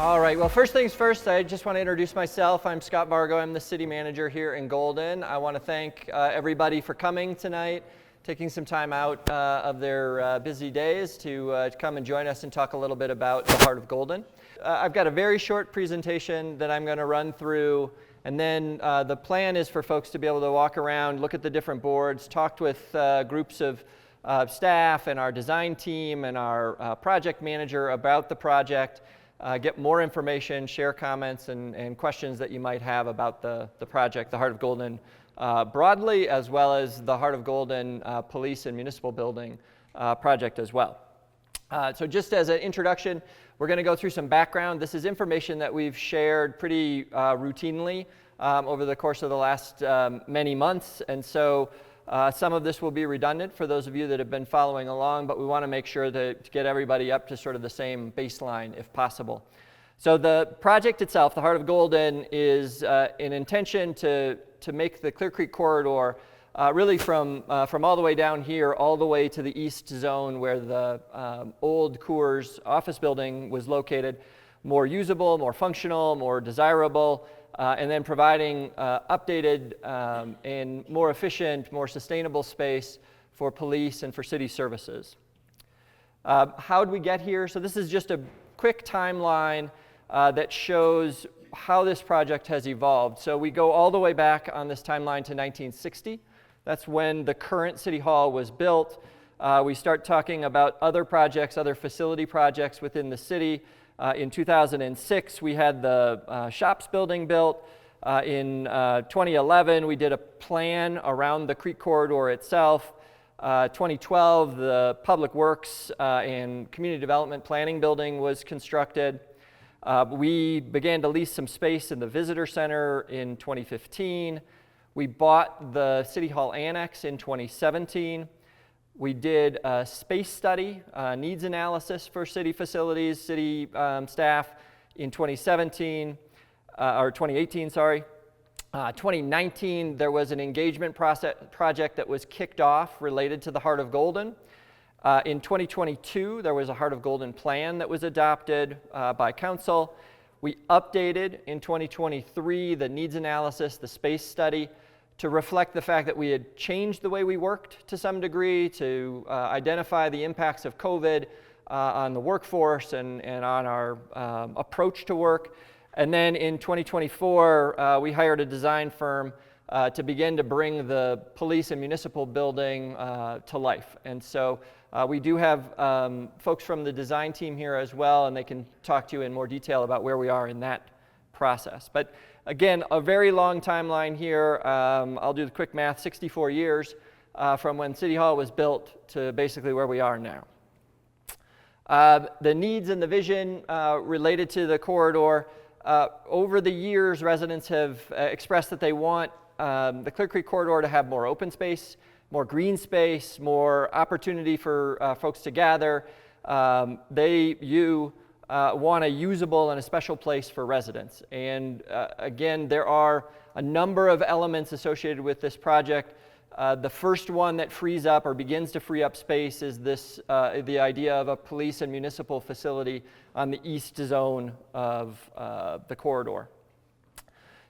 All right, well, first things first, I just want to introduce myself. I'm Scott Vargo. I'm the city manager here in Golden. I want to thank everybody for coming tonight, taking some time out of their busy days to come and join us and talk a little bit about the Heart of Golden. I've got a very short presentation that I'm going to run through, and then the plan is for folks to be able to walk around, look at the different boards, talk with groups of staff and our design team and our project manager about the project. Get more information, share comments and questions that you might have about the project, the Heart of Golden broadly, as well as the Heart of Golden Police and Municipal Building project as well. So just as an introduction, we're going to go through some background. This is information that we've shared pretty routinely over the course of the last many months, and so some of this will be redundant for those of you that have been following along, but we want to make sure to get everybody up to sort of the same baseline if possible. So the project itself, the Heart of Golden, is an intention to make the Clear Creek corridor really from all the way down here all the way to the east zone where the old Coors office building was located more usable, more functional, more desirable, and then providing updated and more efficient, more sustainable space for police and for city services. How did we get here? So this is just a quick timeline that shows how this project has evolved. So we go all the way back on this timeline to 1960. That's when the current City Hall was built. We start talking about other projects, other facility projects within the city. In 2006, we had the shops building built. In 2011, we did a plan around the creek corridor itself. 2012, the Public Works and Community Development Planning building was constructed. We began to lease some space in the Visitor Center in 2015. We bought the City Hall Annex in 2017. We did a space study, needs analysis for city facilities, city staff in 2017, or 2018, sorry. 2019, there was an engagement project that was kicked off related to the Heart of Golden. In 2022, there was a Heart of Golden plan that was adopted by council. We updated in 2023 the needs analysis, the space study, to reflect the fact that we had changed the way we worked to some degree, to identify the impacts of COVID on the workforce and on our approach to work. And then in 2024, we hired a design firm to begin to bring the police and municipal building to life. And so we do have folks from the design team here as well, and they can talk to you in more detail about where we are in that process. But again, a very long timeline here. I'll do the quick math, 64 years from when City Hall was built to basically where we are now. The needs and the vision related to the corridor, over the years, residents have expressed that they want the Clear Creek corridor to have more open space, more green space, more opportunity for folks to gather. You want a usable and a special place for residents. And again, there are a number of elements associated with this project. The first one that frees up or begins to free up space is this, the idea of a police and municipal facility on the east zone of the corridor.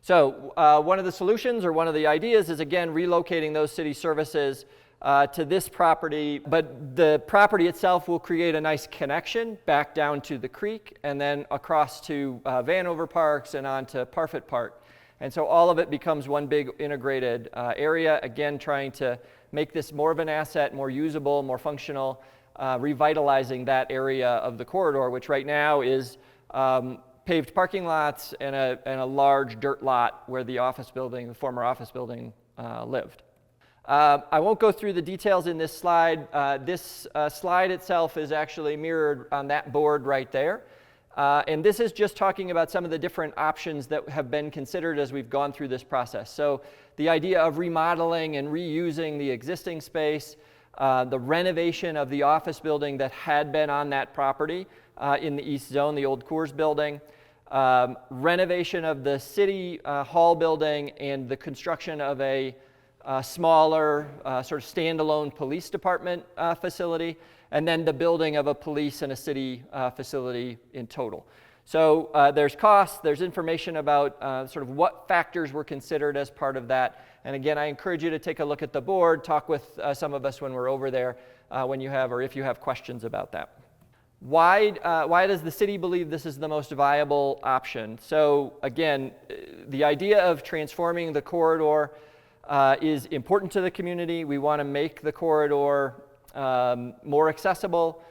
So one of the solutions or one of the ideas is, again, relocating those city services to this property, but the property itself will create a nice connection back down to the creek and then across to Vanover Parks and on to Parfit Park. And so all of it becomes one big integrated area, again, trying to make this more of an asset, more usable, more functional, revitalizing that area of the corridor, which right now is paved parking lots and a large dirt lot where the office building, the former office building, lived. I won't go through the details in this slide. This slide itself is actually mirrored on that board right there. And this is just talking about some of the different options that have been considered as we've gone through this process. So the idea of remodeling and reusing the existing space, the renovation of the office building that had been on that property in the east zone, the old Coors building, renovation of the city hall building, and the construction of a smaller sort of standalone police department facility, and then the building of a police and a city facility in total. So there's costs, there's information about sort of what factors were considered as part of that. And again, I encourage you to take a look at the board, talk with some of us when we're over there when you have, or if you have questions about that. Why does the city believe this is the most viable option? So again, the idea of transforming the corridor is important to the community. We want to make the corridor more accessible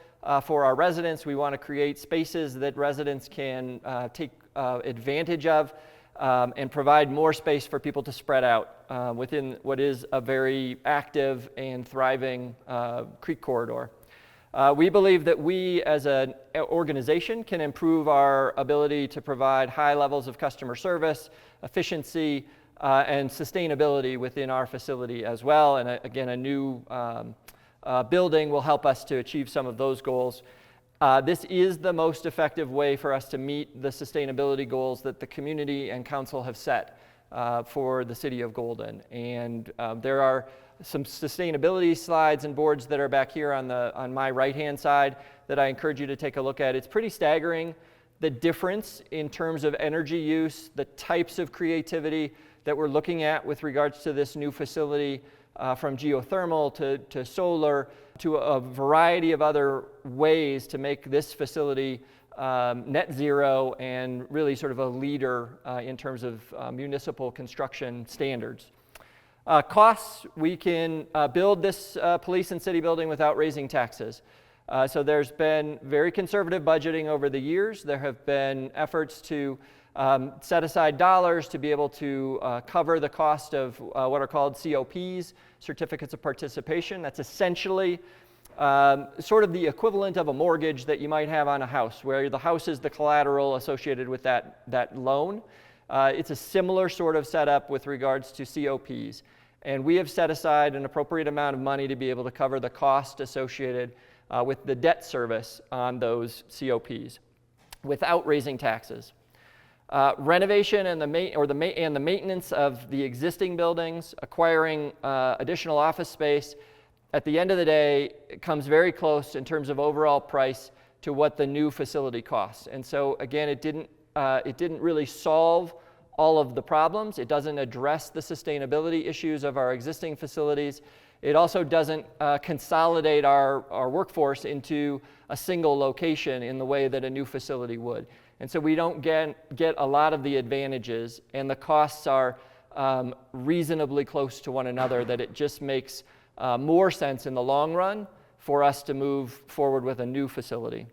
for our residents. We want to create spaces that residents can take advantage of and provide more space for people to spread out within what is a very active and thriving creek corridor. We believe that we as an organization can improve our ability to provide high levels of customer service, efficiency, and sustainability within our facility as well. And again, a new building will help us to achieve some of those goals. This is the most effective way for us to meet the sustainability goals that the community and council have set for the city of Golden. And there are some sustainability slides and boards that are back here on my right-hand side that I encourage you to take a look at. It's pretty staggering, the difference in terms of energy use, the types of creativity that we're looking at with regards to this new facility, from geothermal to solar to a variety of other ways to make this facility net zero and really sort of a leader in terms of municipal construction standards. Costs, we can build this police and city building without raising taxes. So there's been very conservative budgeting over the years. There have been efforts to set aside dollars to be able to cover the cost of what are called COPs, certificates of participation. That's essentially sort of the equivalent of a mortgage that you might have on a house, where the house is the collateral associated with that loan. It's a similar sort of setup with regards to COPs. And we have set aside an appropriate amount of money to be able to cover the cost associated with the debt service on those COPs without raising taxes. Renovation and the maintenance of the existing buildings, acquiring additional office space, at the end of the day, it comes very close in terms of overall price to what the new facility costs. And so again, it didn't really solve all of the problems. It doesn't address the sustainability issues of our existing facilities. It also doesn't consolidate our workforce into a single location in the way that a new facility would. And so we don't get a lot of the advantages, and the costs are reasonably close to one another, that it just makes more sense in the long run for us to move forward with a new facility.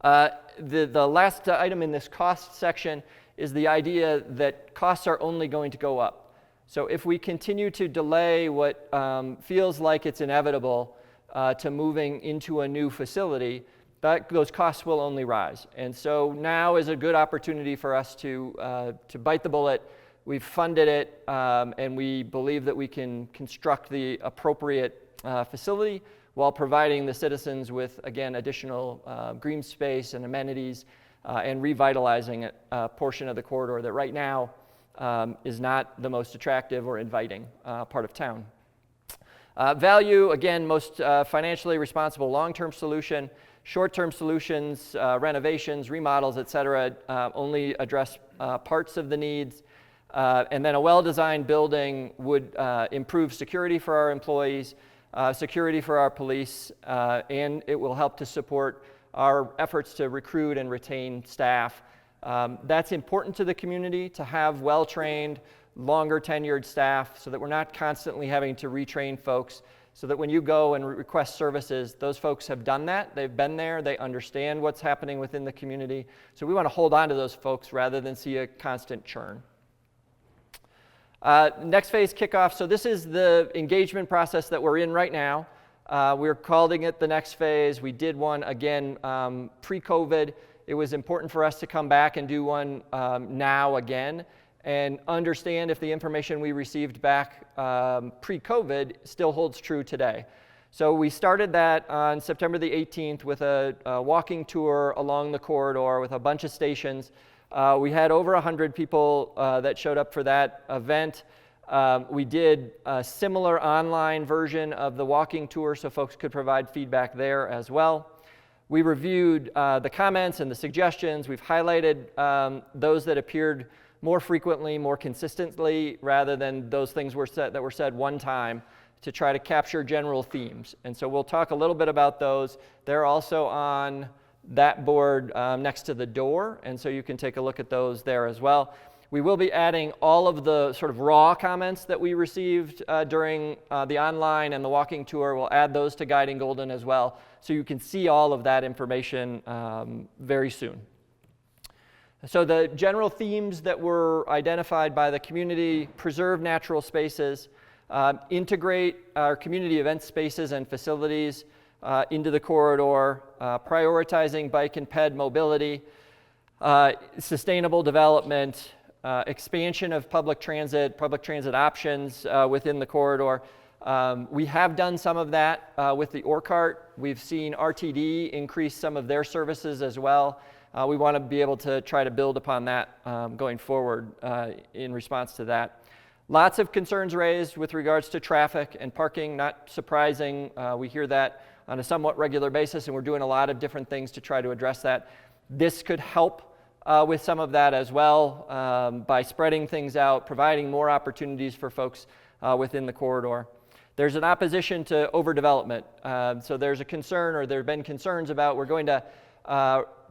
The last item in this cost section is the idea that costs are only going to go up. So if we continue to delay what feels like it's inevitable to moving into a new facility, those costs will only rise. And so now is a good opportunity for us to bite the bullet. We've funded it, and we believe that we can construct the appropriate facility while providing the citizens with, again, additional green space and amenities and revitalizing a portion of the corridor that right now is not the most attractive or inviting part of town. Value, again, most financially responsible long-term solution. Short-term solutions, renovations, remodels, et cetera, only address parts of the needs. And then a well-designed building would improve security for our employees, security for our police, and it will help to support our efforts to recruit and retain staff. That's important to the community, to have well-trained, longer tenured staff so that we're not constantly having to retrain folks, so that when you go and request services, those folks have done that, they've been there, they understand what's happening within the community. So we want to hold on to those folks rather than see a constant churn. Next phase kickoff. So this is the engagement process that we're in right now. We're calling it the next phase. We did one again pre-COVID. It was important for us to come back and do one now again and understand if the information we received back pre-COVID still holds true today. So we started that on September the 18th with a walking tour along the corridor with a bunch of stations. We had over 100 people that showed up for that event. We did a similar online version of the walking tour so folks could provide feedback there as well. We reviewed the comments and the suggestions. We've highlighted those that appeared more frequently, more consistently, rather than those things that were said one time, to try to capture general themes. And so we'll talk a little bit about those. They're also on that board next to the door, and so you can take a look at those there as well. We will be adding all of the sort of raw comments that we received during the online and the walking tour. We'll add those to Guiding Golden as well, so you can see all of that information very soon. So the general themes that were identified by the community: preserve natural spaces, integrate our community event spaces and facilities into the corridor, prioritizing bike and ped mobility, sustainable development, expansion of public transit options within the corridor. We have done some of that with the OrCart. We've seen RTD increase some of their services as well. We want to be able to try to build upon that going forward in response to that. Lots of concerns raised with regards to traffic and parking. Not surprising. We hear that on a somewhat regular basis, and we're doing a lot of different things to try to address that. This could help with some of that as well by spreading things out, providing more opportunities for folks within the corridor. There's an opposition to overdevelopment. So there's a concern, or there have been concerns about, we're going to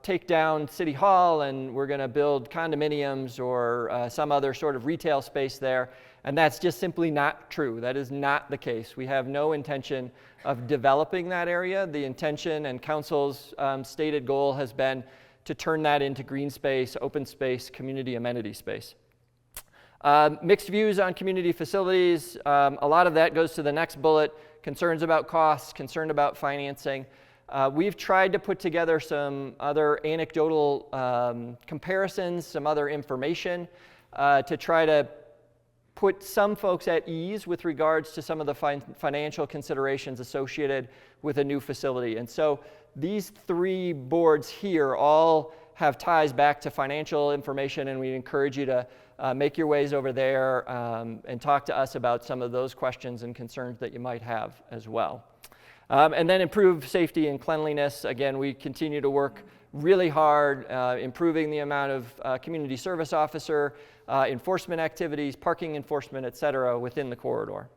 take down City Hall and we're going to build condominiums or some other sort of retail space there. And that's just simply not true. That is not the case. We have no intention of developing that area. The intention and council's stated goal has been to turn that into green space, open space, community amenity space. Mixed views on community facilities. A lot of that goes to the next bullet: concerns about costs, concern about financing. We've tried to put together some other anecdotal comparisons, some other information to try to put some folks at ease with regards to some of the financial considerations associated with a new facility. And so these three boards here all have ties back to financial information, and we encourage you to make your ways over there and talk to us about some of those questions and concerns that you might have as well. And then improve safety and cleanliness. Again, we continue to work really hard improving the amount of community service officer enforcement activities, parking enforcement, et cetera, within the corridor.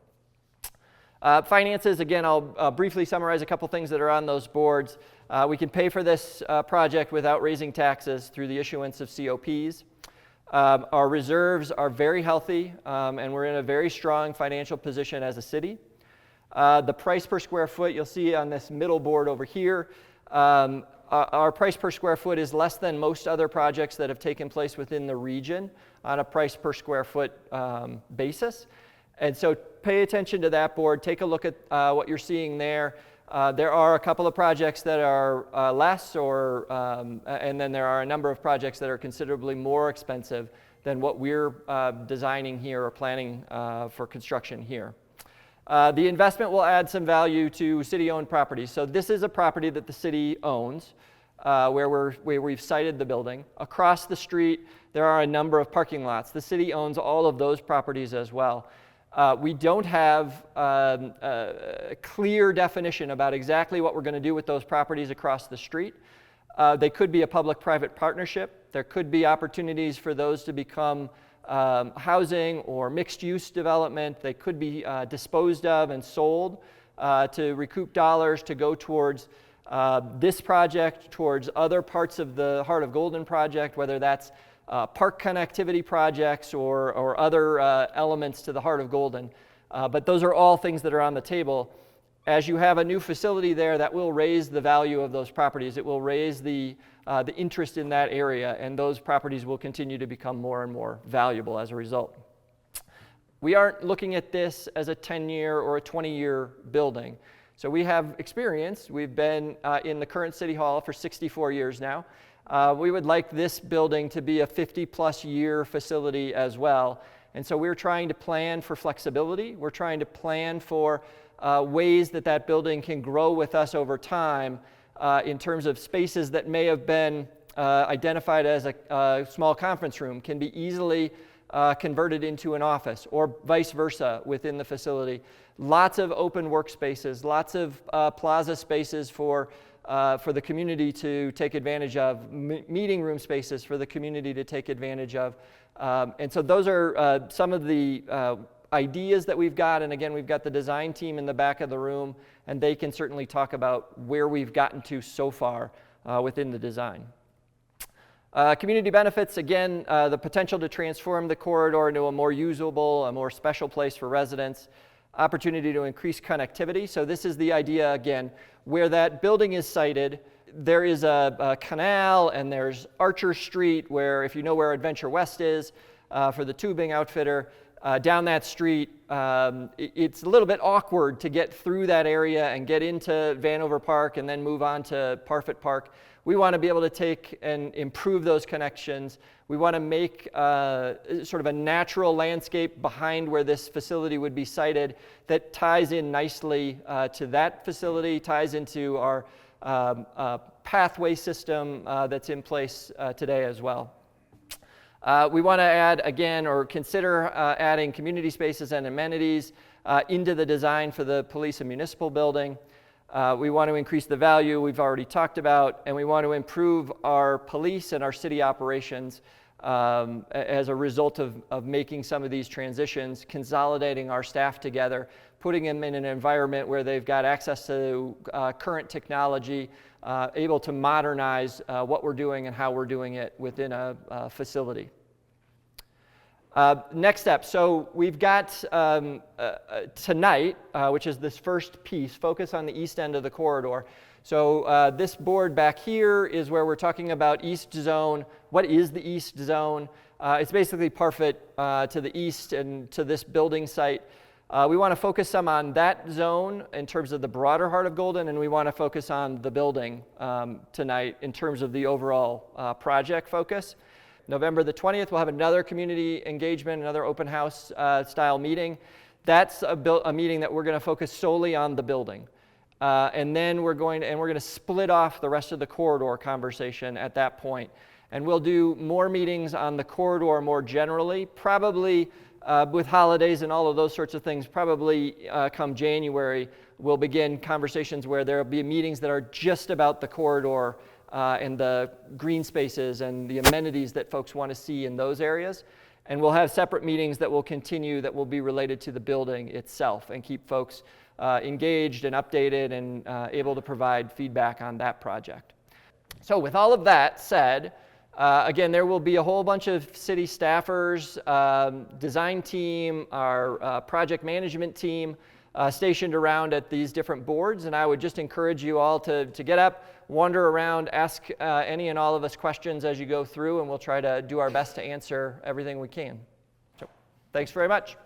Finances, again, I'll briefly summarize a couple things that are on those boards. We can pay for this project without raising taxes through the issuance of COPs. Our reserves are very healthy, and we're in a very strong financial position as a city. The price per square foot, you'll see on this middle board over here, our price per square foot is less than most other projects that have taken place within the region on a price per square foot basis. And so pay attention to that board. Take a look at what you're seeing there. There are a couple of projects that are less, and then there are a number of projects that are considerably more expensive than what we're designing here or planning for construction here. The investment will add some value to city-owned properties. So this is a property that the city owns, where we've sited the building. Across the street, there are a number of parking lots. The city owns all of those properties as well. We don't have a clear definition about exactly what we're going to do with those properties across the street. They could be a public-private partnership. There could be opportunities for those to become housing or mixed-use development. They could be disposed of and sold to recoup dollars to go towards this project, towards other parts of the Heart of Golden project, whether that's park connectivity projects or other elements to the Heart of Golden. But those are all things that are on the table. As you have a new facility there, that will raise the value of those properties. It will raise the interest in that area, and those properties will continue to become more and more valuable as a result. We aren't looking at this as a 10-year or a 20-year building. So we have experience. We've been in the current City Hall for 64 years now. We would like this building to be a 50-plus year facility as well. And so we're trying to plan for flexibility. We're trying to plan for ways that that building can grow with us over time in terms of spaces that may have been identified as a small conference room can be easily converted into an office, or vice versa within the facility. Lots of open workspaces, lots of plaza spaces for the community to take advantage of, meeting room spaces for the community to take advantage of. And so those are some of the ideas that we've got. And again, we've got the design team in the back of the room, and they can certainly talk about where we've gotten to so far within the design. Community benefits, again, the potential to transform the corridor into a more usable, a more special place for residents. Opportunity to increase connectivity. So this is the idea, again, where that building is sited. There is a canal, and there's Archer Street, where, if you know where Adventure West is, for the tubing outfitter, down that street, it's a little bit awkward to get through that area and get into Vanover Park and then move on to Parfit Park. We want to be able to take and improve those connections. We want to make sort of a natural landscape behind where this facility would be sited that ties in nicely to that facility, ties into our pathway system that's in place today as well. We want to add, again, or consider adding community spaces and amenities into the design for the police and municipal building. We want to increase the value we've already talked about, and we want to improve our police and our city operations as a result of making some of these transitions, consolidating our staff together, putting them in an environment where they've got access to current technology, able to modernize what we're doing and how we're doing it within a facility. Next step, so we've got tonight, which is this first piece, focus on the east end of the corridor. So this board back here is where we're talking about East Zone. What is the East Zone? It's basically Parfit to the east and to this building site. We want to focus some on that zone in terms of the broader heart of Golden, and we want to focus on the building tonight in terms of the overall project focus. November the 20th, we'll have another community engagement, another open house style meeting. That's a meeting that we're going to focus solely on the building. And then we're going to split off the rest of the corridor conversation at that point. And we'll do more meetings on the corridor more generally, probably with holidays and all of those sorts of things, probably come January, we'll begin conversations where there will be meetings that are just about the corridor and the green spaces and the amenities that folks want to see in those areas. And we'll have separate meetings that will continue that will be related to the building itself and keep folks engaged and updated and able to provide feedback on that project. So with all of that said, again, there will be a whole bunch of city staffers, design team, our project management team stationed around at these different boards, and I would just encourage you all to get up, wander around, ask any and all of us questions as you go through, and we'll try to do our best to answer everything we can. So, thanks very much.